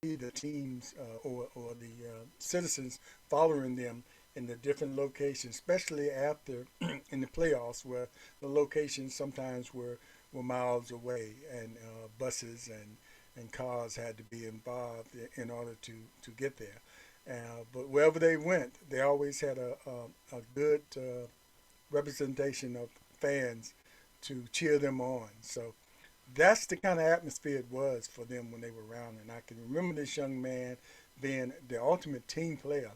see the teams or the citizens following them in the different locations, especially after in the playoffs where the locations sometimes were miles away and buses and cars had to be involved in order to get there. But wherever they went, they always had a good representation of fans to cheer them on. So that's the kind of atmosphere it was for them when they were around. And I can remember this young man being the ultimate team player.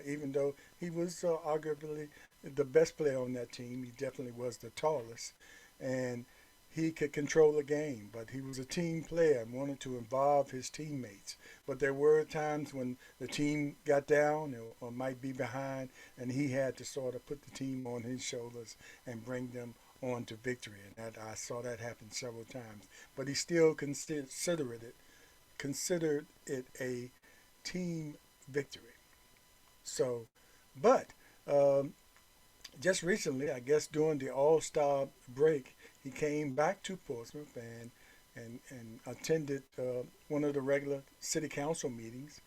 Even though he was arguably the best player on that team, he definitely was the tallest. And he could control the game, but he was a team player and wanted to involve his teammates. But there were times when the team got down or might be behind, and he had to sort of put the team on his shoulders and bring them on to victory. And I saw that happen several times. But he still considered it a team victory. So, but um, just recently, I guess during the All Star break, he came back to Portsmouth and attended one of the regular city council meetings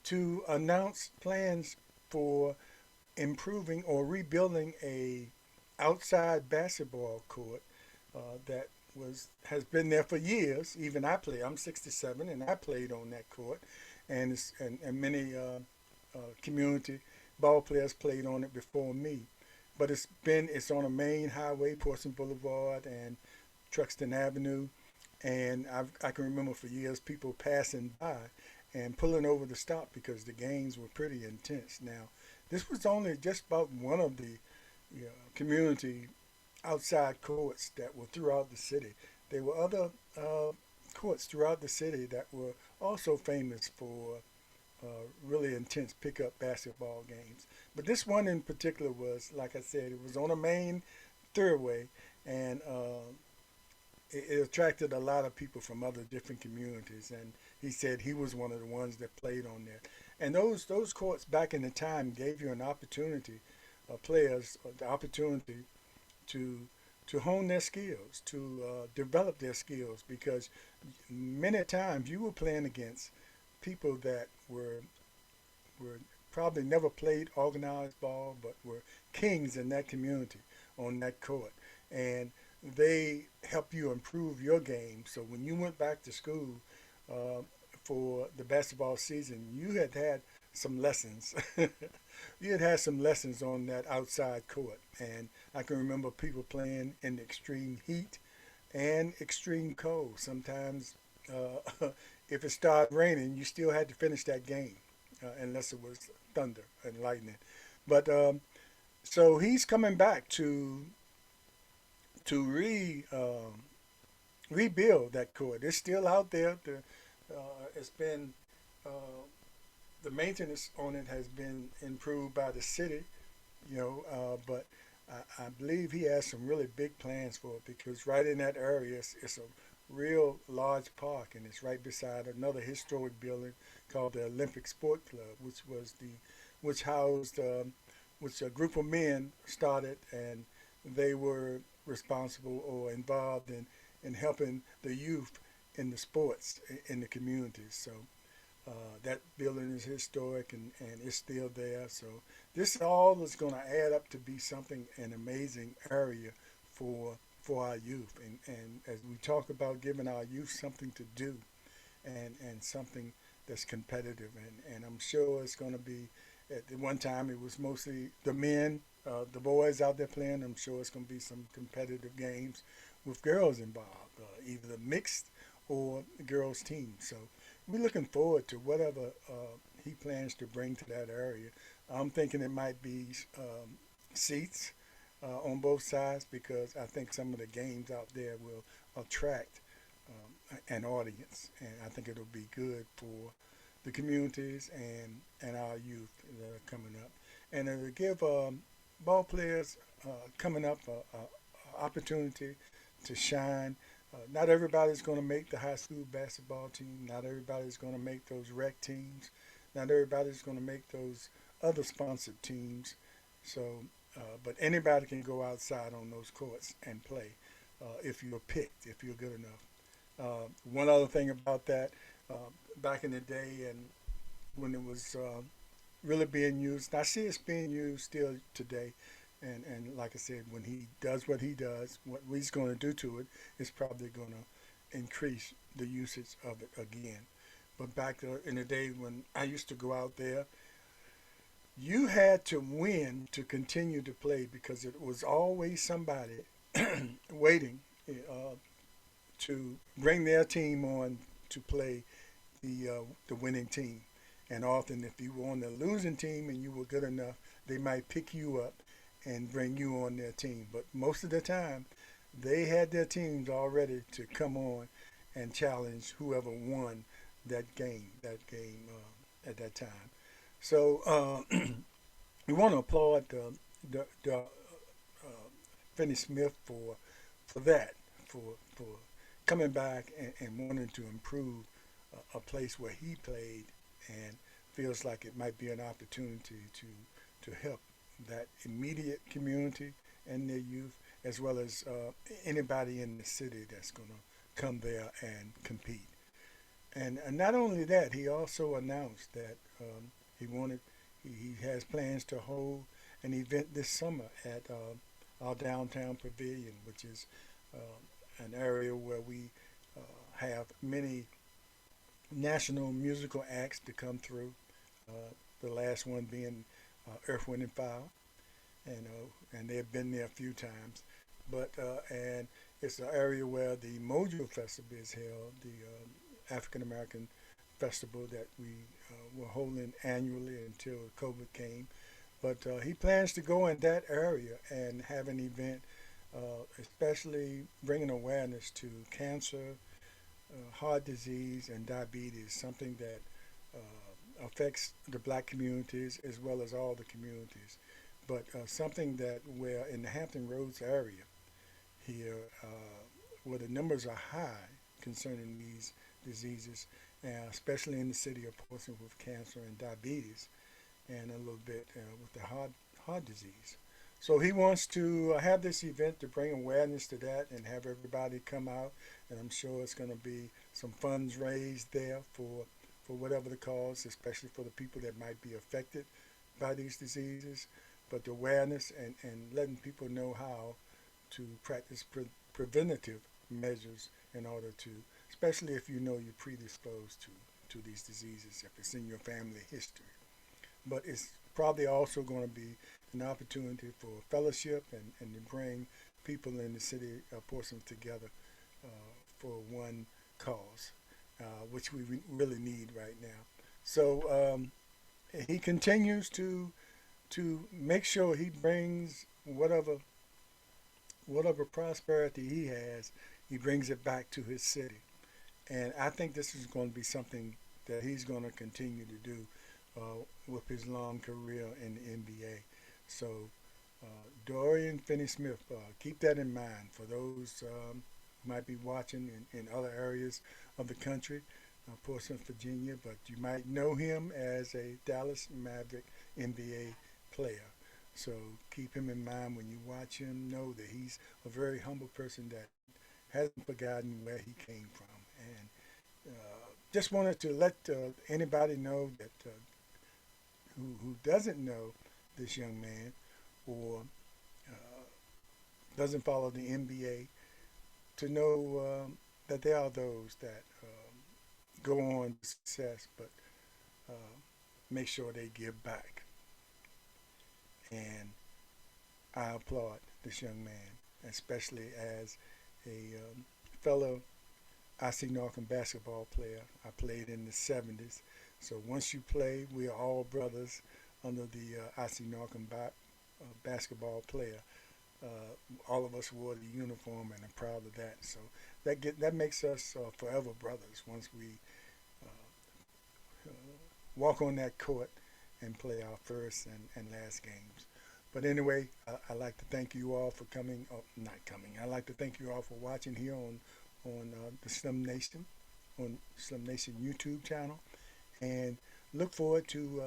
to announce plans for improving or rebuilding a outside basketball court that was has been there for years. Even I play. I'm 67 and I played on that court, and many community ball players played on it before me. But it's on a main highway, Portsmouth Boulevard and Truxton Avenue, and I can remember for years people passing by and pulling over to stop because the games were pretty intense. Now, this was only just about one of the community outside courts that were throughout the city. There were other courts throughout the city that were also famous for really intense pickup basketball games. But this one in particular was, like I said, it was on a main thoroughway, and it attracted a lot of people from other different communities. And he said he was one of the ones that played on there. And those courts back in the time gave you an opportunity, players, the opportunity to hone their skills, to develop their skills, because many times you were playing against people that were probably never played organized ball, but were kings in that community on that court, and they help you improve your game. So when you went back to school uh, for the basketball season, you had some lessons. You had some lessons on that outside court, and I can remember people playing in extreme heat and extreme cold. Sometimes, if it started raining, you still had to finish that game, unless it was thunder and lightning. But so he's coming back to rebuild that court. It's still out there. It's been uh, the maintenance on it has been improved by the city, but I believe he has some really big plans for it because right in that area, it's a real large park, and it's right beside another historic building called the Olympic Sport Club, which housed which a group of men started, and they were responsible or involved in helping the youth in the sports in the communities. So that building is historic and it's still there. So this all is going to add up to be something an amazing area for our youth. And as we talk about giving our youth something to do and something that's competitive, and I'm sure it's going to be. At the one time, it was mostly the men, the boys out there playing. I'm sure it's going to be some competitive games with girls involved, either the mixed or the girls team. So we're looking forward to whatever he plans to bring to that area. I'm thinking it might be seats on both sides because I think some of the games out there will attract an audience, and I think it'll be good for the communities and our youth that are coming up, and it'll give ball players coming up a opportunity to shine. Not everybody's going to make the high school basketball team. Not everybody's going to make those rec teams. Not everybody's going to make those other sponsored teams. So, but anybody can go outside on those courts and play if you're picked, if you're good enough. One other thing about that, back in the day, and when it was really being used. I see it's being used still today. And like I said, when he does what he does, what he's going to do to it is probably going to increase the usage of it again. But back in the day when I used to go out there, you had to win to continue to play because it was always somebody waiting uh, to bring their team on to play the winning team. And often, if you were on the losing team and you were good enough, they might pick you up and bring you on their team. But most of the time, they had their teams all ready to come on and challenge whoever won that game at that time. So we want to applaud the Finney-Smith for that, for coming back and wanting to improve a place where he played and feels like it might be an opportunity to help that immediate community and their youth, as well as anybody in the city that's going to come there and compete. And not only that, he also announced that he wanted, he has plans to hold an event this summer at our downtown pavilion, which is an area where we have many national musical acts to come through. The last one being Earth, Wind and Fire, and they've been there a few times. But and it's an area where the Mojo Festival is held, the African American festival that we were holding annually until COVID came. But he plans to go in that area and have an event, especially bringing awareness to cancer, heart disease, and diabetes, something that affects the black communities as well as all the communities. But something that where in the Hampton Roads area here, where the numbers are high concerning these diseases, especially in the city of Portsmouth with cancer and diabetes, and a little bit with the heart disease. So he wants to have this event to bring awareness to that and have everybody come out. And I'm sure it's going to be some funds raised there for whatever the cause, especially for the people that might be affected by these diseases. But the awareness and letting people know how to practice preventative measures in order to, especially if you know you're predisposed to these diseases, if it's in your family history. But it's probably also going to be an opportunity for fellowship and to bring people in the city of Portsmouth together for one cause, which we really need right now. So he continues to make sure he brings whatever prosperity he has, he brings it back to his city. And I think this is going to be something that he's going to continue to do with his long career in the NBA. So, Dorian Finney-Smith, keep that in mind for those who might be watching in other areas of the country, Portsmouth, Virginia, but you might know him as a Dallas Maverick NBA player. So keep him in mind when you watch him. Know that he's a very humble person that hasn't forgotten where he came from. And just wanted to let anybody know that who doesn't know this young man or doesn't follow the NBA to know that there are those that go on to success, but uh, make sure they give back. And I applaud this young man, especially as a fellow IC Northern basketball player. I played in the 70s. So once you play, we are all brothers under the IC Northern basketball player. All of us wore the uniform and I'm proud of that. So that makes us forever brothers once we uh, walk on that court and play our first and last games. But anyway, I'd like to thank you all for coming. Oh, not coming. I'd like to thank you all for watching here on the Slim Nation, on Slim Nation YouTube channel, and look forward to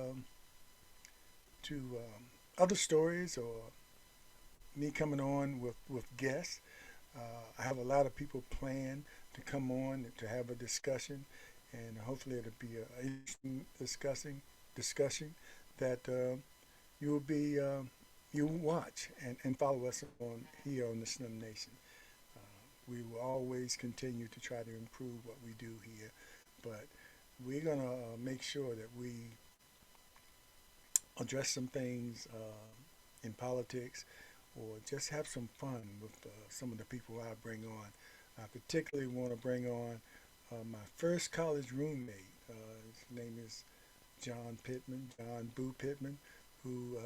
other stories or me coming on with guests. I have a lot of people planned to come on to have a discussion, and hopefully it'll be an interesting discussion that you will be you watch and follow us on here on the Slim Nation. We will always continue to try to improve what we do here, but we're gonna make sure that we address some things in politics, or just have some fun with some of the people I bring on. I particularly want to bring on my first college roommate. His name is John Boo Pittman, who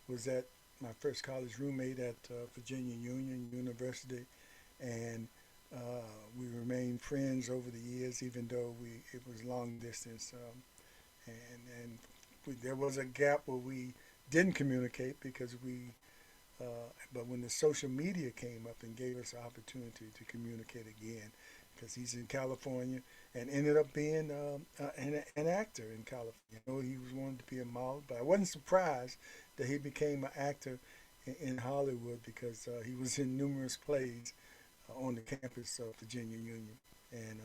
was at my first college roommate at Virginia Union University, and we remained friends over the years, even though it was long distance, and there was a gap where we didn't communicate because but when the social media came up and gave us an opportunity to communicate again, because he's in California and ended up being an actor in California. You know, he was wanting to be a model, but I wasn't surprised that he became an actor in Hollywood because he was in numerous plays on the campus of Virginia Union, and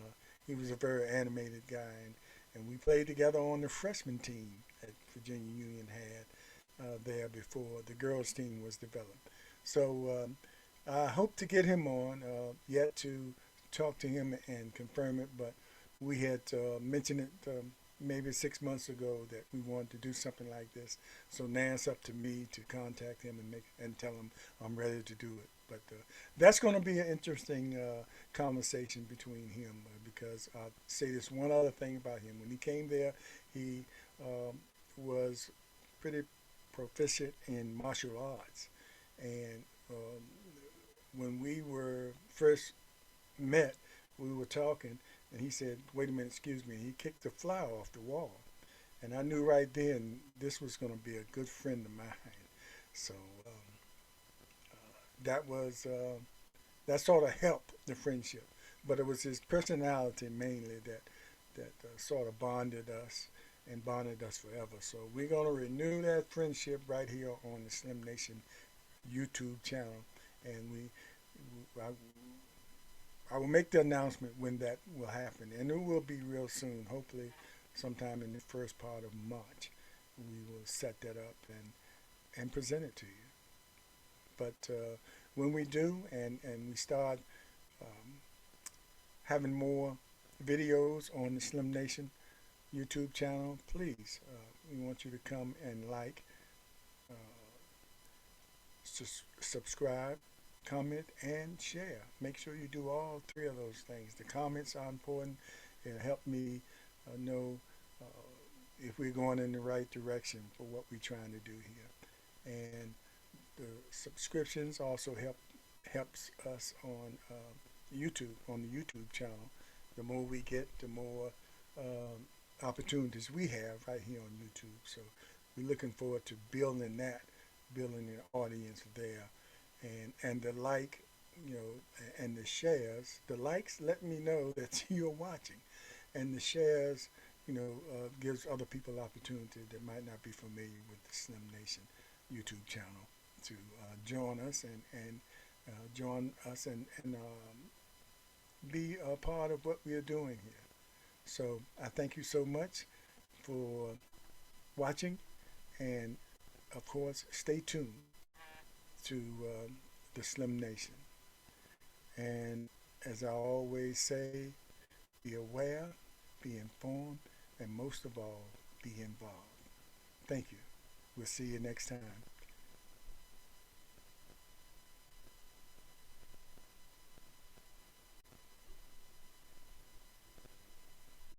he was a very animated guy, and we played together on the freshman team that Virginia Union had there before the girls' team was developed. So I hope to get him on, yet to talk to him and confirm it, but we had mentioned it maybe 6 months ago that we wanted to do something like this. So now it's up to me to contact him and tell him I'm ready to do it. But that's going to be an interesting conversation between him because I'll say this one other thing about him. When he came there, he was pretty proficient in martial arts, and when we were first met, we were talking, and he said, "Wait a minute, excuse me." He kicked the flower off the wall, and I knew right then this was going to be a good friend of mine. So that was that sort of helped the friendship, but it was his personality mainly that sort of bonded us and bonded us forever. So we're going to renew that friendship right here on the Slim Nation YouTube channel, and I will make the announcement when that will happen, and it will be real soon. Hopefully, sometime in the first part of March, we will set that up and present it to you. But when we do, and we start um, having more videos on the Slim Nation YouTube channel, please, we want you to come and like, uh, subscribe, comment, and share. Make sure you do all three of those things. The comments are important. It'll help me know if we're going in the right direction for what we're trying to do here. And the subscriptions also helps us on YouTube, on the YouTube channel. The more we get, the more opportunities we have right here on YouTube. So we're looking forward to building an audience there, and the like, and the shares. The likes let me know that you're watching, and the shares, gives other people opportunity that might not be familiar with the Slim Nation YouTube channel to join us and be a part of what we are doing here. So I thank you so much for watching, and of course, stay tuned to the Slim Nation. And as I always say, be aware, be informed, and most of all, be involved. Thank you. We'll see you next time.